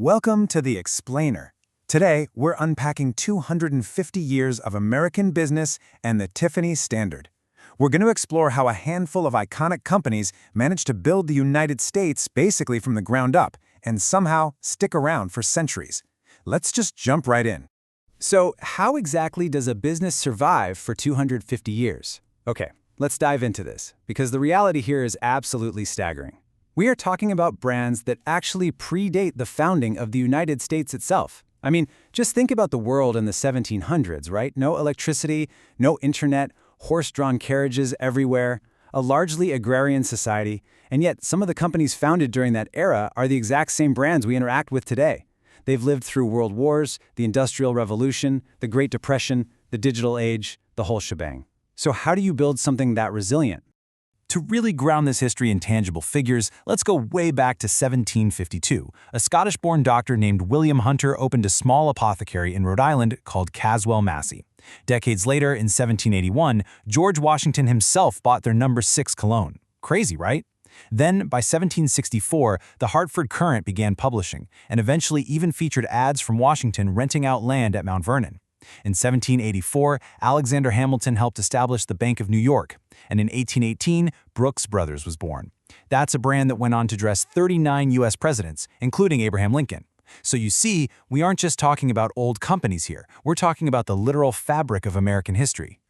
Welcome to The Explainer. Today, we're unpacking 250 years of American business and the Tiffany Standard. We're going to explore how a handful of iconic companies managed to build the United States basically from the ground up and somehow stick around for centuries. Let's just jump right in. So, how exactly does a business survive for 250 years? Okay, let's dive into this, because the reality here is absolutely staggering. We are talking about brands that actually predate the founding of the United States itself. I mean, just think about the world in the 1700s, right? No electricity, no internet, horse-drawn carriages everywhere, a largely agrarian society, and yet some of the companies founded during that era are the exact same brands we interact with today. They've lived through world wars, the Industrial Revolution, the Great Depression, the digital age, the whole shebang. So how do you build something that resilient? To really ground this history in tangible figures, let's go way back to 1752. A Scottish-born doctor named William Hunter opened a small apothecary in Rhode Island called Caswell-Massey. Decades later, in 1781, George Washington himself bought their No. 6 cologne. Crazy, right? Then, by 1764, the Hartford Courant began publishing, and eventually even featured ads from Washington renting out land at Mount Vernon. In 1784, Alexander Hamilton helped establish the Bank of New York, and in 1818, Brooks Brothers was born. That's a brand that went on to dress 39 U.S. presidents, including Abraham Lincoln. So you see, we aren't just talking about old companies here, we're talking about the literal fabric of American history.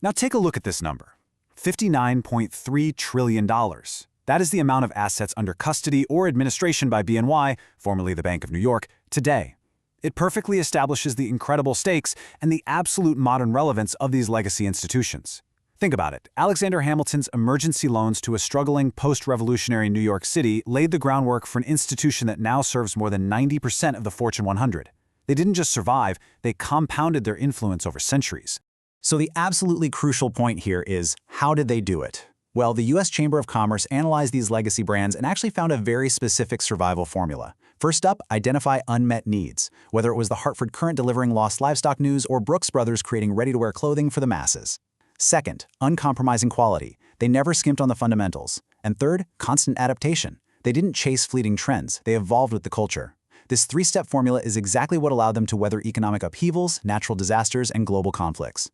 Now take a look at this number, $59.3 trillion. That is the amount of assets under custody or administration by BNY, formerly the Bank of New York, today. It perfectly establishes the incredible stakes and the absolute modern relevance of these legacy institutions. Think about it. Alexander Hamilton's emergency loans to a struggling post-revolutionary New York City laid the groundwork for an institution that now serves more than 90% of the Fortune 100. They didn't just survive, they compounded their influence over centuries. So the absolutely crucial point here is, how did they do it? Well, the U.S. Chamber of Commerce analyzed these legacy brands and actually found a very specific survival formula. First up, identify unmet needs, whether it was the Hartford Courant delivering lost livestock news or Brooks Brothers creating ready-to-wear clothing for the masses. Second, uncompromising quality. They never skimped on the fundamentals. And third, constant adaptation. They didn't chase fleeting trends, they evolved with the culture. This three-step formula is exactly what allowed them to weather economic upheavals, natural disasters, and global conflicts.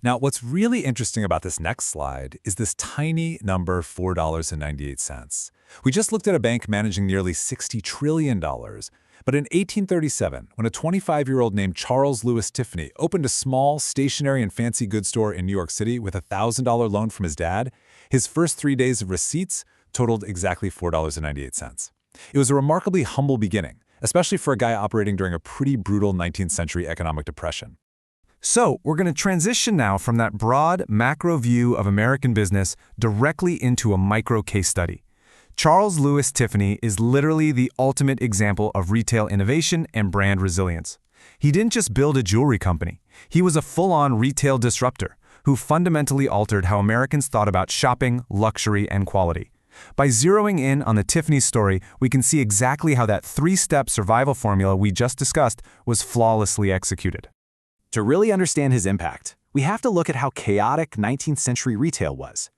Now, what's really interesting about this next slide is this tiny number, $4.98. We just looked at a bank managing nearly $60 trillion. But in 1837, when a 25-year-old named Charles Louis Tiffany opened a small stationery and fancy goods store in New York City with a $1,000 loan from his dad, his first 3 days of receipts totaled exactly $4.98. It was a remarkably humble beginning, especially for a guy operating during a pretty brutal 19th century economic depression. So, we're going to transition now from that broad, macro view of American business directly into a micro case study. Charles Louis Tiffany is literally the ultimate example of retail innovation and brand resilience. He didn't just build a jewelry company. He was a full-on retail disruptor who fundamentally altered how Americans thought about shopping, luxury, and quality. By zeroing in on the Tiffany story, we can see exactly how that three-step survival formula we just discussed was flawlessly executed. To really understand his impact, we have to look at how chaotic 19th century retail was.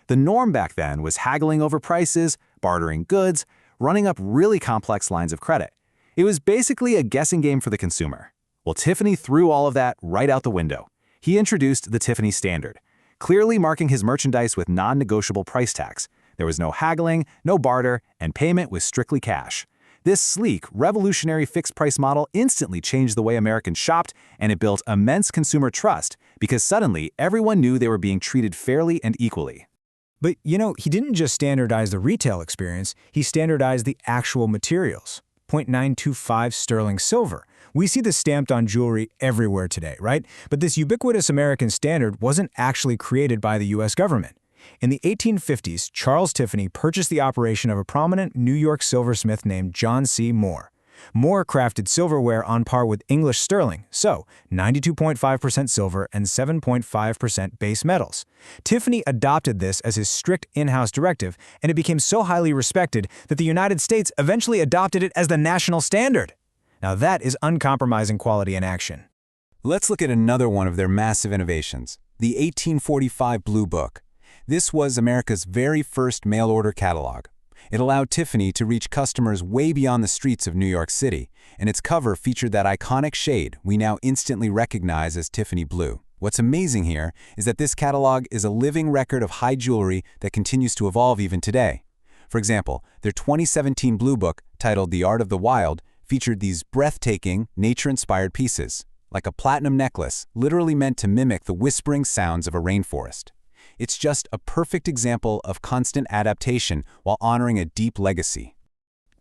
The norm back then was haggling over prices, bartering goods, running up really complex lines of credit. It was basically a guessing game for the consumer. Well, Tiffany threw all of that right out the window. He introduced the Tiffany Standard, clearly marking his merchandise with non-negotiable price tags. There was no haggling, no barter, and payment was strictly cash. This sleek, revolutionary fixed-price model instantly changed the way Americans shopped, and it built immense consumer trust because suddenly everyone knew they were being treated fairly and equally. But, he didn't just standardize the retail experience, he standardized the actual materials. 0.925 sterling silver. We see this stamped on jewelry everywhere today, right? But this ubiquitous American standard wasn't actually created by the U.S. government. In the 1850s, Charles Tiffany purchased the operation of a prominent New York silversmith named John C. Moore. Moore crafted silverware on par with English sterling, so 92.5% silver and 7.5% base metals. Tiffany adopted this as his strict in-house directive, and it became so highly respected that the United States eventually adopted it as the national standard. Now that is uncompromising quality in action. Let's look at another one of their massive innovations, the 1845 Blue Book. This was America's very first mail-order catalog. It allowed Tiffany to reach customers way beyond the streets of New York City, and its cover featured that iconic shade we now instantly recognize as Tiffany blue. What's amazing here is that this catalog is a living record of high jewelry that continues to evolve even today. For example, their 2017 Blue Book, titled The Art of the Wild, featured these breathtaking, nature-inspired pieces, like a platinum necklace, literally meant to mimic the whispering sounds of a rainforest. It's just a perfect example of constant adaptation while honoring a deep legacy.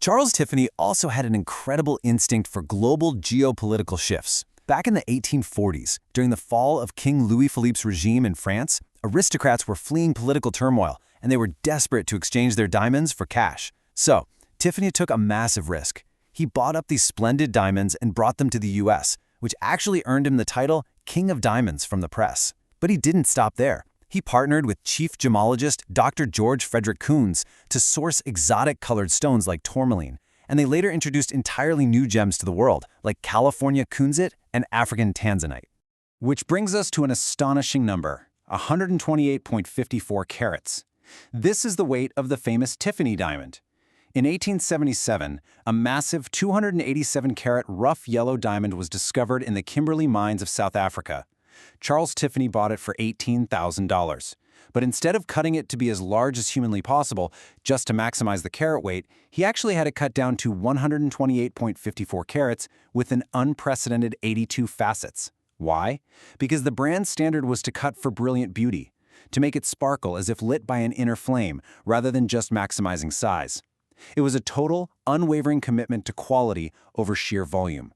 Charles Tiffany also had an incredible instinct for global geopolitical shifts. Back in the 1840s, during the fall of King Louis Philippe's regime in France, aristocrats were fleeing political turmoil, and they were desperate to exchange their diamonds for cash. So, Tiffany took a massive risk. He bought up these splendid diamonds and brought them to the US, which actually earned him the title King of Diamonds from the press. But he didn't stop there. He partnered with chief gemologist Dr. George Frederick Kunz to source exotic colored stones like tourmaline, and they later introduced entirely new gems to the world, like California kunzite and African tanzanite. Which brings us to an astonishing number, 128.54 carats. This is the weight of the famous Tiffany diamond. In 1877, a massive 287-carat rough yellow diamond was discovered in the Kimberley mines of South Africa. Charles Tiffany bought it for $18,000. But instead of cutting it to be as large as humanly possible, just to maximize the carat weight, he actually had it cut down to 128.54 carats with an unprecedented 82 facets. Why? Because the brand standard was to cut for brilliant beauty, to make it sparkle as if lit by an inner flame, rather than just maximizing size. It was a total, unwavering commitment to quality over sheer volume.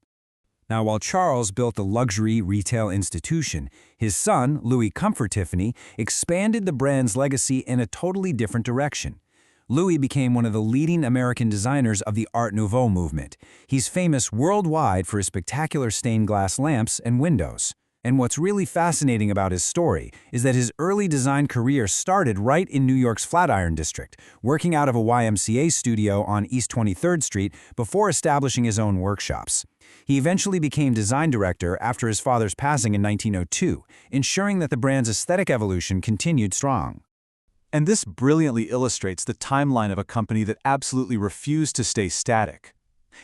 Now, while Charles built a luxury retail institution, his son, Louis Comfort Tiffany, expanded the brand's legacy in a totally different direction. Louis became one of the leading American designers of the Art Nouveau movement. He's famous worldwide for his spectacular stained glass lamps and windows. And what's really fascinating about his story is that his early design career started right in New York's Flatiron District, working out of a YMCA studio on East 23rd Street before establishing his own workshops. He eventually became design director after his father's passing in 1902, ensuring that the brand's aesthetic evolution continued strong. And this brilliantly illustrates the timeline of a company that absolutely refused to stay static.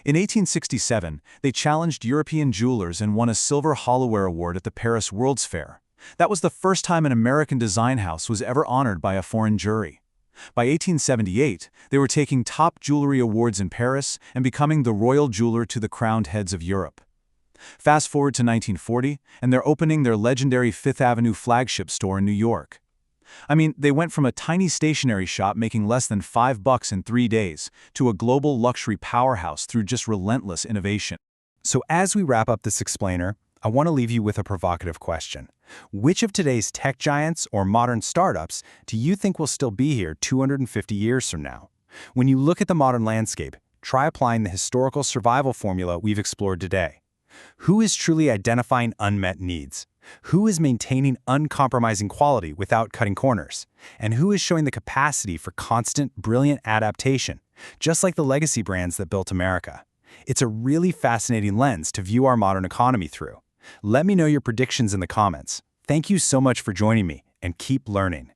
In 1867, they challenged European jewelers and won a Silver Hollowware Award at the Paris World's Fair. That was the first time an American design house was ever honored by a foreign jury. By 1878, they were taking top jewelry awards in Paris and becoming the royal jeweler to the crowned heads of Europe. Fast forward to 1940, and they're opening their legendary Fifth Avenue flagship store in New York. I mean, they went from a tiny stationery shop making less than $5 in 3 days to a global luxury powerhouse through just relentless innovation. So as we wrap up this explainer, I want to leave you with a provocative question. Which of today's tech giants or modern startups do you think will still be here 250 years from now? When you look at the modern landscape, try applying the historical survival formula we've explored today. Who is truly identifying unmet needs? Who is maintaining uncompromising quality without cutting corners? And who is showing the capacity for constant, brilliant adaptation, just like the legacy brands that built America? It's a really fascinating lens to view our modern economy through. Let me know your predictions in the comments. Thank you so much for joining me, and keep learning.